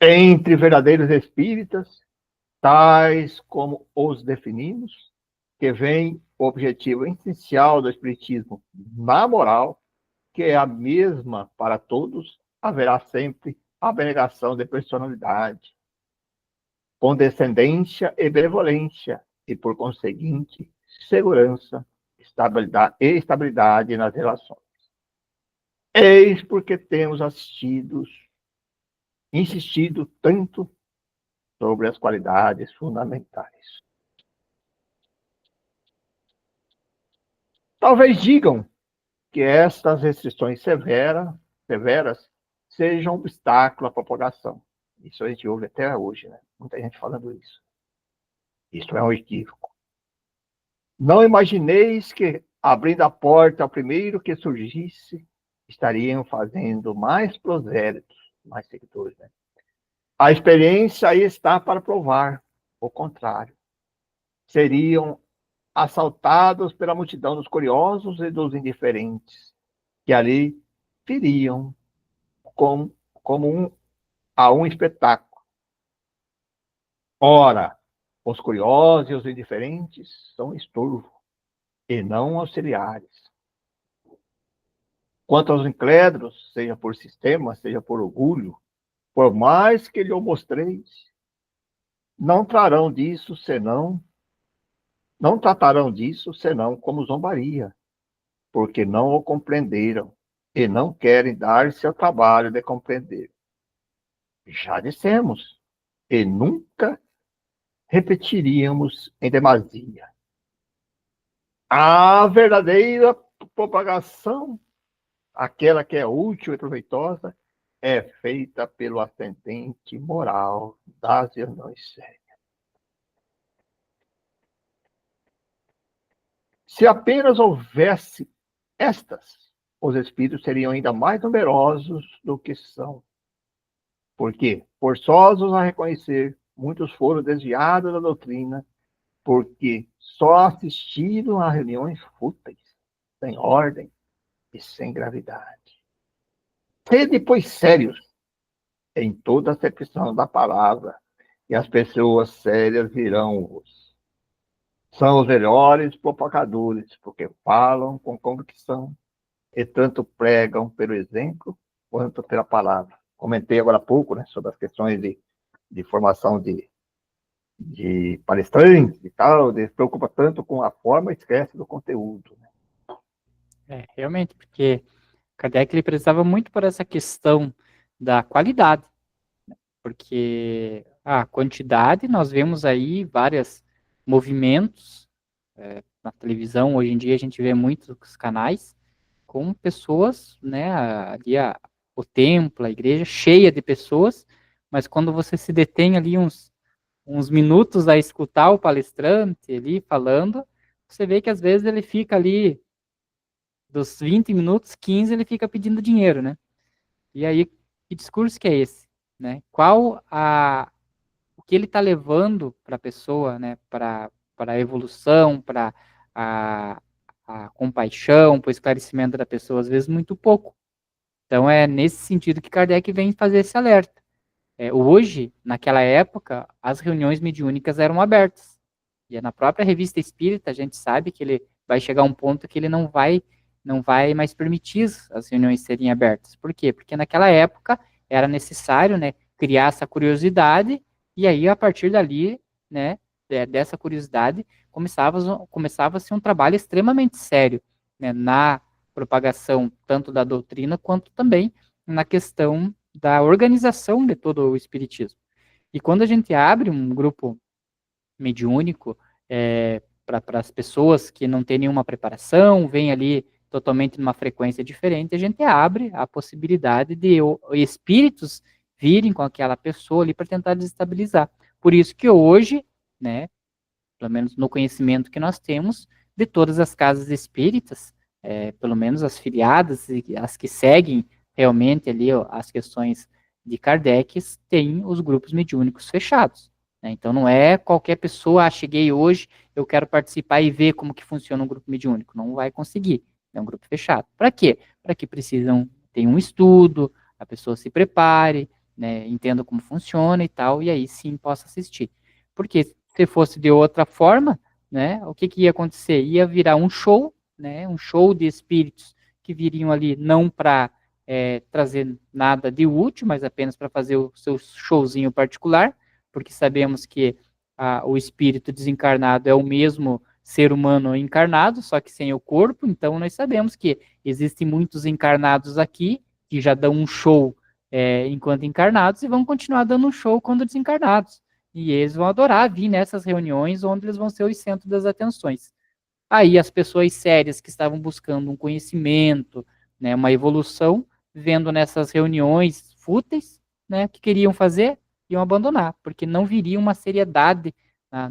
Entre verdadeiros espíritas, tais como os definimos, que vem o objetivo essencial do espiritismo na moral, que é a mesma para todos, haverá sempre abnegação de personalidade, condescendência e benevolência, e, por conseguinte, segurança e estabilidade nas relações. Eis porque temos insistido tanto sobre as qualidades fundamentais. Talvez digam que estas restrições severas sejam um obstáculo à propagação. Isso a gente ouve até hoje, né? Muita gente falando isso. Isso é um equívoco. Não imagineis que, abrindo a porta ao primeiro que surgisse, estariam fazendo mais prosélitos, mais seguidores, né? A experiência aí está para provar o contrário. Seriam assaltados pela multidão dos curiosos e dos indiferentes, que ali viriam como a um espetáculo. Ora, os curiosos e os indiferentes são estorvo, e não auxiliares. Quanto aos incrédulos, seja por sistema, seja por orgulho, por mais que lhe o mostreis, não tratarão disso senão como zombaria, porque não o compreenderam e não querem dar-se ao trabalho de compreender. Já dissemos, e nunca repetiríamos em demasia. A verdadeira propagação, aquela que é útil e proveitosa, é feita pelo ascendente moral das reuniões sérias. Se apenas houvesse estas, os espíritos seriam ainda mais numerosos do que são. Porque, forçosos a reconhecer, muitos foram desviados da doutrina, porque só assistiram a reuniões fúteis, sem ordem e sem gravidade. Sede, pois, sérios em toda a acepção da palavra, e as pessoas sérias virão-vos. São os melhores propagadores, porque falam com convicção e tanto pregam pelo exemplo quanto pela palavra. Comentei agora há pouco, né, sobre as questões de formação de palestrantes e tal, se preocupa tanto com a forma e esquece do conteúdo. Realmente, porque Kardec ele precisava muito por essa questão da qualidade, porque a quantidade, nós vemos aí vários movimentos, na televisão, hoje em dia a gente vê muitos canais com pessoas, né, o templo, a igreja cheia de pessoas, mas quando você se detém ali uns minutos a escutar o palestrante ali falando, você vê que às vezes ele fica ali, dos 20 minutos, 15 ele fica pedindo dinheiro, né? E aí, que discurso que é esse? Né? O que ele está levando para a pessoa, né? Para a evolução, para a compaixão, para o esclarecimento da pessoa, às vezes muito pouco. Então é nesse sentido que Kardec vem fazer esse alerta. Hoje, naquela época, as reuniões mediúnicas eram abertas. E na própria revista Espírita, a gente sabe que ele vai chegar a um ponto que ele não vai mais permitir as reuniões serem abertas. Por quê? Porque naquela época era necessário, né, criar essa curiosidade, e aí, a partir dali, né, dessa curiosidade, começava-se um trabalho extremamente sério, né, na propagação tanto da doutrina, quanto também na questão da organização de todo o espiritismo. E quando a gente abre um grupo mediúnico para as pessoas que não têm nenhuma preparação, vêm ali totalmente numa frequência diferente, a gente abre a possibilidade de espíritos virem com aquela pessoa ali para tentar desestabilizar. Por isso que hoje, né, pelo menos no conhecimento que nós temos, de todas as casas espíritas, pelo menos as filiadas e as que seguem realmente ali ó, as questões de Kardec, têm os grupos mediúnicos fechados. Né? Então não é qualquer pessoa, cheguei hoje, eu quero participar e ver como que funciona um grupo mediúnico. Não vai conseguir. É um grupo fechado. Para quê? Para que precisam ter um estudo, a pessoa se prepare, né, entenda como funciona e tal, e aí sim possa assistir. Porque se fosse de outra forma, né, o que, que ia acontecer? Ia virar um show, né, um show de espíritos que viriam ali não para trazer nada de útil, mas apenas para fazer o seu showzinho particular, porque sabemos que o espírito desencarnado é o mesmo ser humano encarnado, só que sem o corpo, então nós sabemos que existem muitos encarnados aqui que já dão um show enquanto encarnados e vão continuar dando um show quando desencarnados. E eles vão adorar vir nessas reuniões onde eles vão ser o centro das atenções. Aí as pessoas sérias que estavam buscando um conhecimento, né, uma evolução, vendo nessas reuniões fúteis, né, que queriam fazer, iam abandonar, porque não viria uma seriedade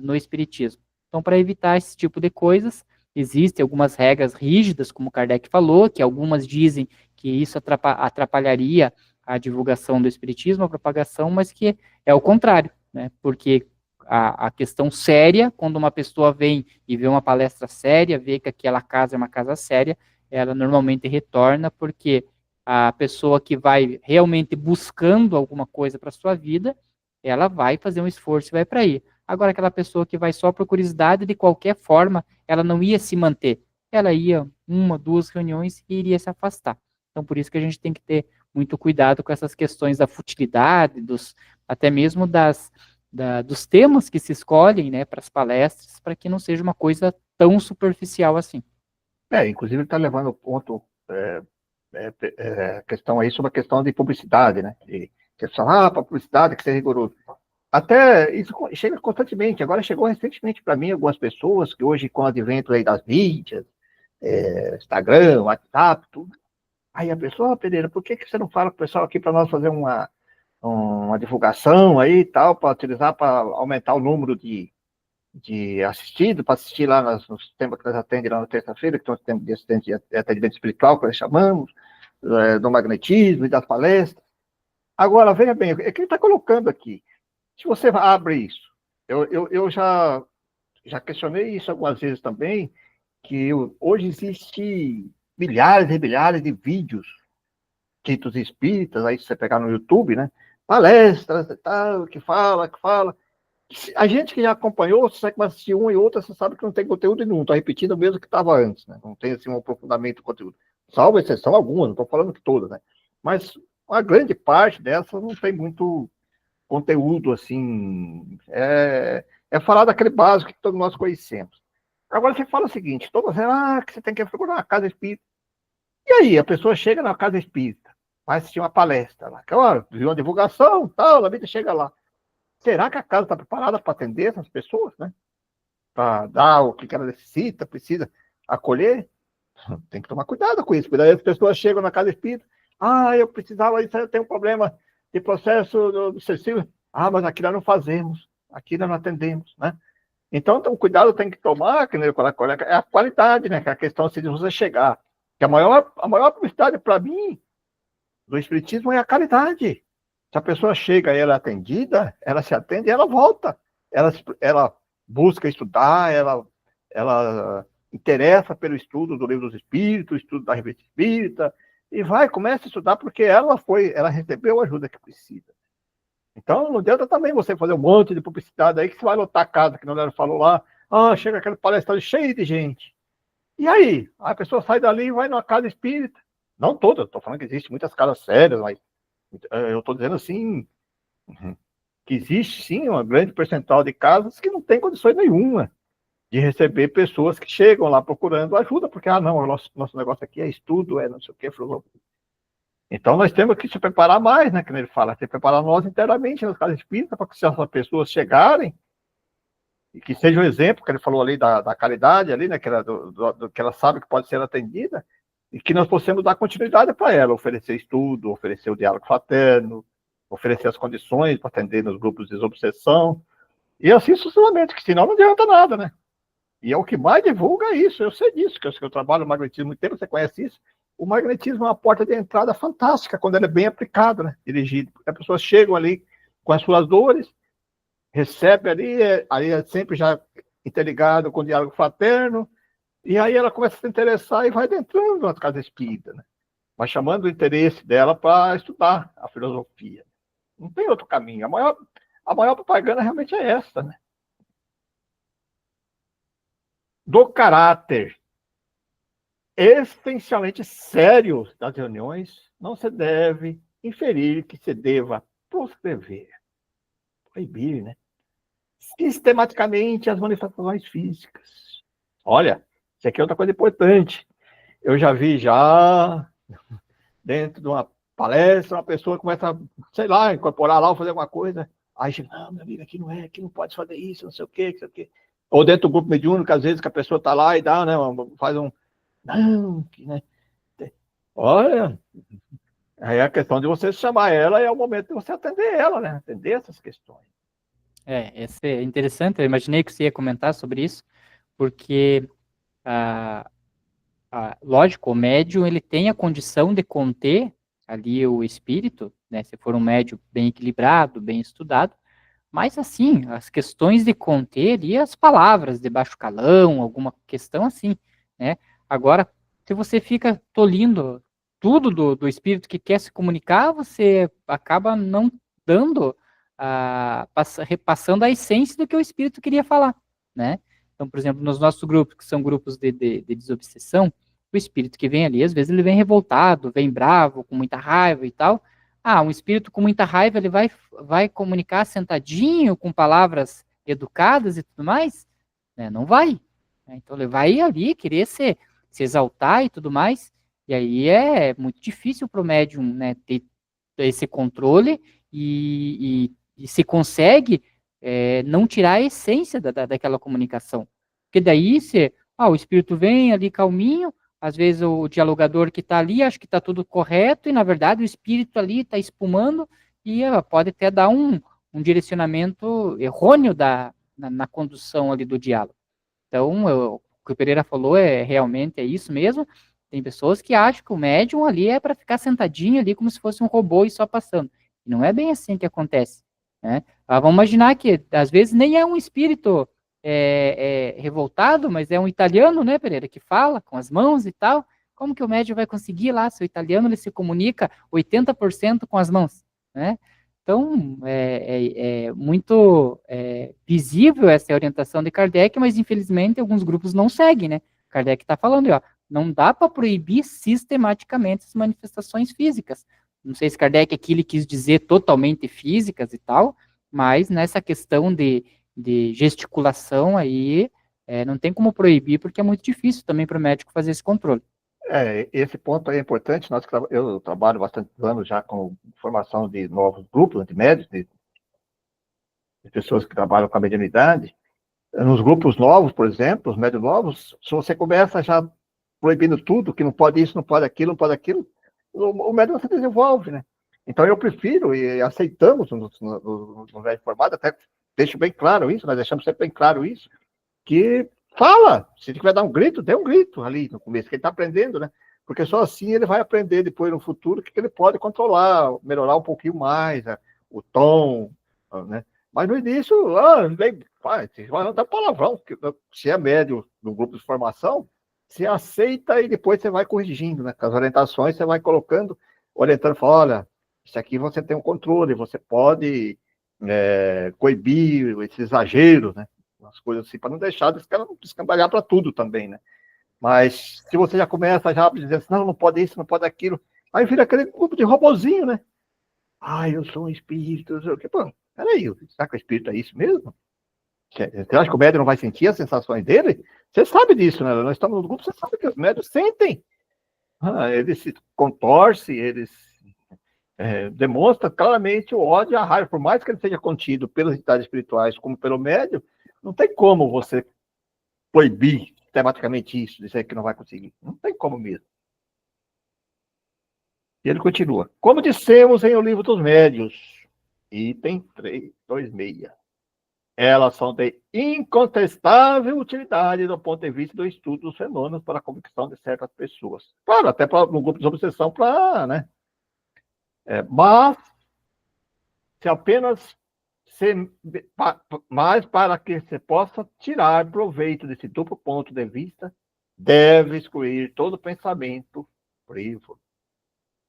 no espiritismo. Então, para evitar esse tipo de coisas, existem algumas regras rígidas, como Kardec falou, que algumas dizem que isso atrapalharia a divulgação do espiritismo, a propagação, mas que é o contrário, né, porque a questão séria, quando uma pessoa vem e vê uma palestra séria, vê que aquela casa é uma casa séria, ela normalmente retorna, porque a pessoa que vai realmente buscando alguma coisa para sua vida, ela vai fazer um esforço e vai para aí. Agora, aquela pessoa que vai só por curiosidade, de qualquer forma, ela não ia se manter. Ela ia uma, duas reuniões e iria se afastar. Então, por isso que a gente tem que ter muito cuidado com essas questões da futilidade, até mesmo dos temas que se escolhem, né, para as palestras, para que não seja uma coisa tão superficial assim. Inclusive ele está levando o ponto, questão aí sobre a questão de publicidade, né? Questão, para publicidade, que ser rigoroso. Até isso chega constantemente. Agora chegou recentemente para mim algumas pessoas que hoje, com o advento aí das mídias, Instagram, WhatsApp, tudo. Aí a pessoa, Pereira, por que você não fala com o pessoal aqui para nós fazer uma divulgação aí e tal, para utilizar para aumentar o número de assistido, para assistir lá nos temas que nós atendemos lá na terça-feira, que são os temas de atendimento espiritual, que nós chamamos, do magnetismo e das palestras. Agora, veja bem, é que ele está colocando aqui. Se você abre isso, eu já questionei isso algumas vezes também, que hoje existe milhares e milhares de vídeos ditos espíritas, aí se você pegar no YouTube, né? Palestras e tal, que fala. A gente que já acompanhou, você sabe que vai assistir uma e outra, você sabe que não tem conteúdo nenhum, está repetindo o mesmo que estava antes, né? Não tem assim, um aprofundamento do conteúdo. Salvo exceção alguma, não estou falando que todas, né? Mas uma grande parte dessas não tem muito conteúdo, assim, falar daquele básico que todos nós conhecemos. Agora você fala o seguinte, todas elas, que você tem que procurar uma casa espírita. E aí, a pessoa chega na casa espírita, vai assistir uma palestra lá, que viu uma divulgação, tal, a vida chega lá. Será que a casa está preparada para atender essas pessoas, né? Para dar o que ela necessita, precisa acolher? Tem que tomar cuidado com isso, porque daí as pessoas chegam na casa espírita, eu precisava, eu tenho um problema de processo obsessivo. Mas aqui nós não fazemos, aqui nós não atendemos, né? Então, cuidado tem que tomar, que é a qualidade, né? Que é a questão de você chegar. Que a maior publicidade para mim do espiritismo é a caridade. Se a pessoa chega e ela é atendida, ela se atende e ela volta. Ela busca estudar, ela interessa pelo estudo do Livro dos Espíritos, estudo da Revista Espírita, e começa a estudar porque ela recebeu a ajuda que precisa. Então, não adianta também você fazer um monte de publicidade aí que você vai lotar a casa, que não falou lá, chega aquele palestrante cheio de gente. E aí? A pessoa sai dali e vai numa casa espírita. Não toda, estou falando que existem muitas casas sérias, mas eu estou dizendo assim, que existe sim uma grande percentual de casas que não tem condições nenhuma de receber pessoas que chegam lá procurando ajuda, porque, não, o nosso negócio aqui é estudo, não sei o que, filosofia. Então, nós temos que se preparar mais, né, que ele fala, se preparar nós inteiramente nas casas espíritas, para que se essas pessoas chegarem, e que seja o exemplo que ele falou ali da caridade, ali, né, que ela sabe que pode ser atendida, e que nós possamos dar continuidade para ela, oferecer estudo, oferecer o diálogo fraterno, oferecer as condições para atender nos grupos de desobsessão, e assim sucessivamente, que senão não adianta nada, né? E é o que mais divulga isso, eu sei disso, que eu trabalho no magnetismo há muito tempo, você conhece isso. O magnetismo é uma porta de entrada fantástica, quando ele é bem aplicado, né? Dirigido. As pessoas chegam ali com as suas dores, recebe ali, aí é sempre já interligado com o diálogo fraterno, e aí ela começa a se interessar e vai adentrando nas casas espíritas, né? Vai chamando o interesse dela para estudar a filosofia. Não tem outro caminho. A maior propaganda realmente é essa, né? Do caráter essencialmente sério das reuniões, não se deve inferir que se deva proscrever, proibir, né? Sistematicamente as manifestações físicas. Olha, isso aqui é outra coisa importante. Eu já vi dentro de uma palestra, uma pessoa começa a, sei lá, incorporar lá ou fazer alguma coisa. Aí chega, não, meu amigo, aqui não pode fazer isso, não sei o quê, não sei o quê. Ou dentro do grupo mediúnico, às vezes que a pessoa está lá e dá, né, faz um, não, que, né, olha, aí é a questão de você chamar ela, é o momento de você atender ela, né, atender essas questões. Esse é interessante, eu imaginei que você ia comentar sobre isso, porque, lógico, o médium ele tem a condição de conter ali o espírito, né, se for um médium bem equilibrado, bem estudado, mas assim, as questões de conter ali as palavras de baixo calão, alguma questão assim, né? Agora, se você fica tolindo tudo do espírito que quer se comunicar, você acaba não dando, repassando a essência do que o espírito queria falar, né? Então, por exemplo, nos nossos grupos, que são grupos de desobsessão, o espírito que vem ali, às vezes ele vem revoltado, vem bravo, com muita raiva e tal. Um espírito com muita raiva, ele vai comunicar sentadinho, com palavras educadas e tudo mais? Né? Não vai. Né? Então, ele vai ali querer se exaltar e tudo mais, e aí é muito difícil para o médium, né, ter esse controle e se consegue não tirar a essência daquela comunicação. Porque daí, o espírito vem ali calminho, às vezes o dialogador que está ali acha que está tudo correto, e na verdade o espírito ali está espumando, e pode até dar um direcionamento errôneo na condução ali do diálogo. Então, o que o Pereira falou realmente é isso mesmo. Tem pessoas que acham que o médium ali é para ficar sentadinho ali como se fosse um robô e só passando. E não é bem assim que acontece, né? Vamos imaginar que às vezes nem é um espírito revoltado, mas é um italiano, né, Pereira, que fala com as mãos e tal. Como que o médium vai conseguir lá, se o italiano ele se comunica 80% com as mãos, né? Então, é muito visível essa orientação de Kardec, mas infelizmente alguns grupos não seguem, né? Kardec está falando, ó, não dá para proibir sistematicamente as manifestações físicas. Não sei se Kardec aqui ele quis dizer totalmente físicas e tal, mas nessa questão de gesticulação aí, não tem como proibir, porque é muito difícil também para o médico fazer esse controle. Esse ponto aí é importante. Eu trabalho bastante anos já com formação de novos grupos de médios, de pessoas que trabalham com a mediunidade. Nos grupos novos, por exemplo, os médios novos, se você começa já proibindo tudo, que não pode isso, não pode aquilo, o médium se desenvolve, né? Então eu prefiro, e aceitamos no médio formado, até deixo bem claro isso, nós deixamos sempre bem claro isso, que fala, se ele tiver dar um grito, dê um grito ali no começo, que ele está aprendendo, né? Porque só assim ele vai aprender depois no futuro que ele pode controlar, melhorar um pouquinho mais, né? O tom, né? Mas no início, se vai andar palavrão, se é médio no grupo de formação, você aceita e depois você vai corrigindo, né? Com as orientações você vai colocando, orientando, fala, olha, isso aqui você tem um controle, você pode coibir esse exagero, né? As coisas assim, para não deixar de escandalhar para tudo também, né? Mas se você já começa já dizendo assim, não pode isso, não pode aquilo, aí vira aquele grupo de robozinho, né? Eu sou um espírito, não sei o quê. Pô, peraí, será que o espírito é isso mesmo? Você acha que o médium não vai sentir as sensações dele? Você sabe disso, né? Nós estamos no grupo, você sabe que os médios sentem. Eles se contorcem, eles demonstram claramente o ódio e a raiva, por mais que ele seja contido pelas entidades espirituais como pelo médium, não tem como você proibir tematicamente isso, dizer que não vai conseguir. Não tem como mesmo. E ele continua. Como dissemos em O Livro dos Médios, item 326. Elas são de incontestável utilidade do ponto de vista do estudo dos fenômenos para a convicção de certas pessoas. Claro, até para no grupo de obsessão, né? Mas, se apenas mas para que se possa tirar proveito desse duplo ponto de vista, deve excluir todo pensamento frívolo.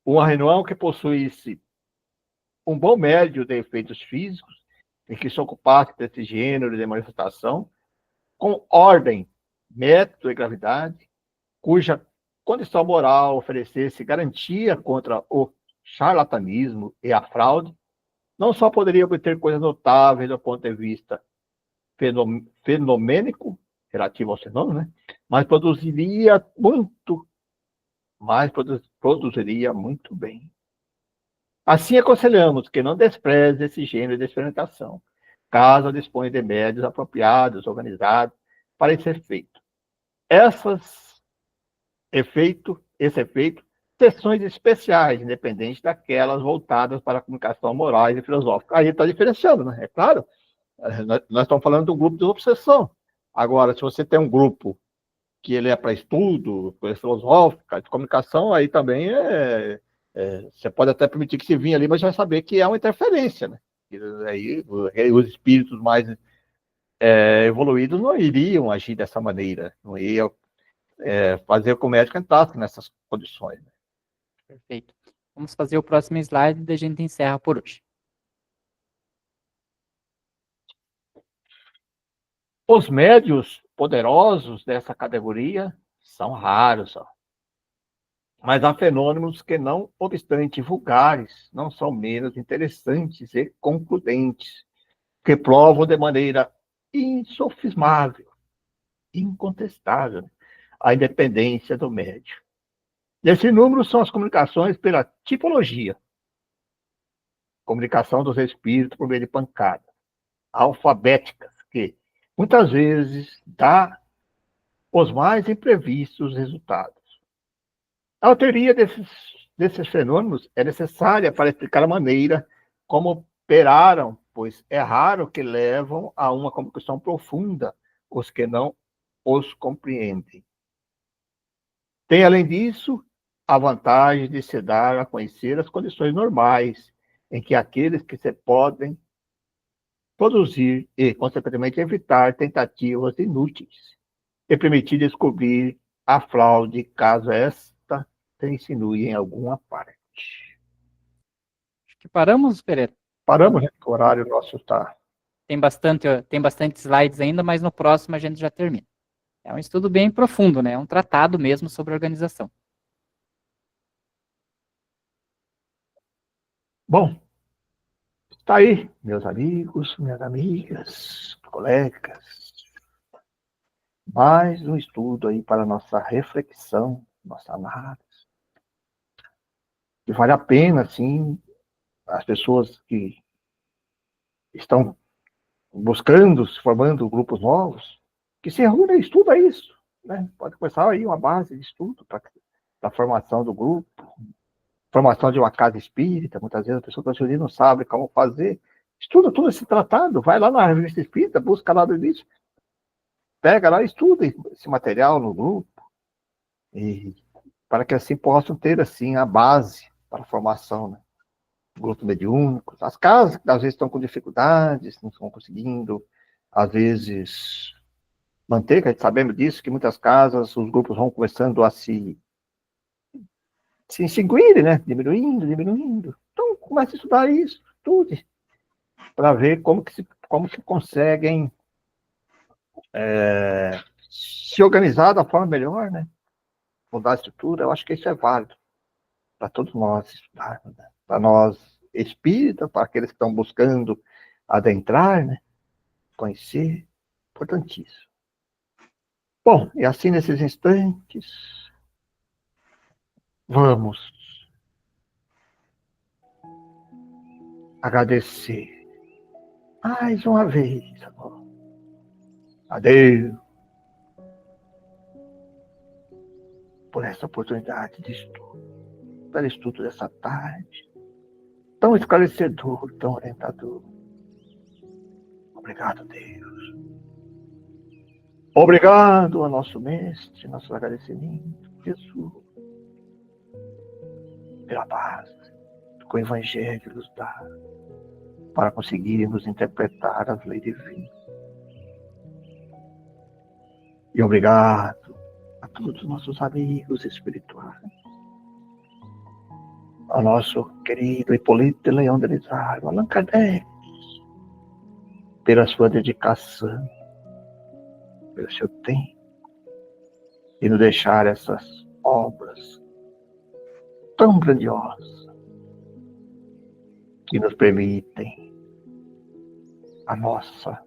Uma reunião que possuísse um bom médio de efeitos físicos, em que se ocupasse desse gênero de manifestação, com ordem, método e gravidade, cuja condição moral oferecesse garantia contra o charlatanismo e a fraude, não só poderia obter coisas notáveis do ponto de vista fenomênico, relativo ao fenômeno, né? Mas produziria muito bem. Assim, aconselhamos que não despreze esse gênero de experimentação, caso disponha de médios apropriados, organizados, para esse efeito. Esse efeito, sessões especiais, independentes daquelas voltadas para a comunicação morais e filosófica. Aí está diferenciando, né? É claro, nós estamos falando de um grupo de obsessão. Agora, se você tem um grupo que ele é para estudo, coisa filosófica, de comunicação, aí também você pode até permitir que se vinha ali, mas vai saber que é uma interferência, né? E aí os espíritos mais evoluídos não iriam agir dessa maneira, não iriam fazer com que o médico entrasse nessas condições. Né? Perfeito. Vamos fazer o próximo slide e a gente encerra por hoje. Os médios poderosos dessa categoria são raros, ó. Mas há fenômenos que, não obstante vulgares, não são menos interessantes e concludentes, que provam de maneira insofismável, incontestável, a independência do médium. Esse número são as comunicações pela tipologia, comunicação dos espíritos por meio de pancadas, alfabéticas, que muitas vezes dá os mais imprevistos resultados. A teoria desses fenômenos é necessária para explicar a maneira como operaram, pois é raro que levam a uma compreensão profunda os que não os compreendem. Tem, além disso, a vantagem de se dar a conhecer as condições normais em que aqueles que se podem produzir e, consequentemente, evitar tentativas inúteis e permitir descobrir a fraude caso esta se insinue em alguma parte. Acho que paramos, Pereira. Paramos, né? O horário nosso está. Tem bastante slides ainda, mas no próximo a gente já termina. É um estudo bem profundo, né? É um tratado mesmo sobre organização. Bom, está aí, meus amigos, minhas amigas, colegas. Mais um estudo aí para nossa reflexão, nossa análise. E vale a pena, sim, as pessoas que estão buscando, se formando grupos novos, que se reúnem e estudam isso. Né? Pode começar aí uma base de estudo para a formação do grupo, formação de uma casa espírita. Muitas vezes a pessoa está se unindo, não sabe como fazer. Estuda todo esse tratado, vai lá na revista espírita, busca lá do início, pega lá e estuda esse material no grupo, e para que assim possam ter assim a base para a formação, né? Grupos mediúnicos, as casas que às vezes estão com dificuldades, não estão conseguindo, às vezes, manter, que a gente sabemos disso, que muitas casas, os grupos vão começando a se extinguirem, né? Diminuindo. Então, comece a estudar isso, estude, para ver como que conseguem se organizar da forma melhor, né? Mudar a estrutura. Eu acho que isso é válido para todos nós estudarmos, né? Para nós espíritas, para aqueles que estão buscando adentrar, né? Conhecer, importantíssimo. Bom, e assim nesses instantes, vamos agradecer mais uma vez a Deus por essa oportunidade de estudo. pelo estudo dessa tarde, tão esclarecedor, tão orientador. Obrigado, Deus. Obrigado ao nosso mestre, nosso agradecimento, Jesus, pela paz que o Evangelho nos dá para conseguirmos interpretar as leis divinas. E obrigado a todos os nossos amigos espirituais, ao nosso querido Hipólito de Leão Delisle, Allan Kardec, pela sua dedicação, pelo seu tempo, e nos deixar essas obras tão grandiosas que nos permitem a nossa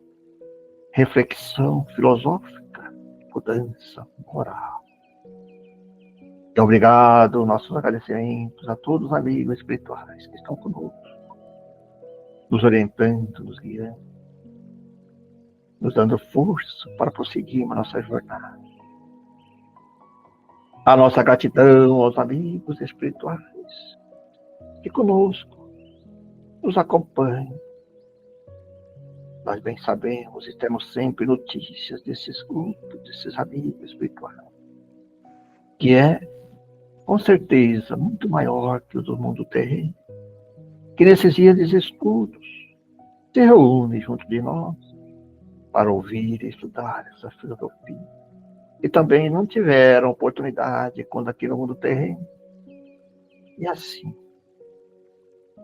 reflexão filosófica, mudança moral. E obrigado, nossos agradecimentos a todos os amigos espirituais que estão conosco, nos orientando, nos guiando, nos dando força para prosseguirmos a nossa jornada. A nossa gratidão aos amigos espirituais que conosco nos acompanham. Nós bem sabemos e temos sempre notícias desses grupos, desses amigos espirituais, que é, com certeza, muito maior que o do mundo terreno, que nesses dias de estudos se reúne junto de nós para ouvir e estudar essa filosofia. E também não tiveram oportunidade quando aqui no mundo terreno. E assim,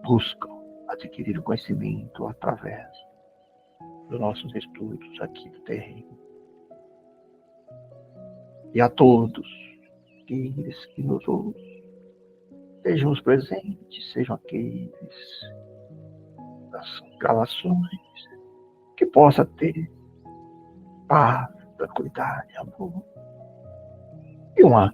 buscam adquirir o conhecimento através dos nossos estudos aqui do terreno. E a todos aqueles que nos ouvem, sejam os presentes, sejam aqueles das gravações, que possa ter paz, tranquilidade, amor. E uma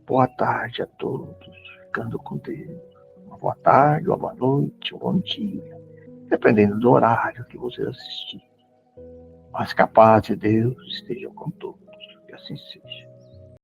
boa tarde a todos, ficando com Deus. Uma boa tarde, uma boa noite, um bom dia, dependendo do horário que você assistir. Mas que a paz de Deus esteja com todos, que assim seja.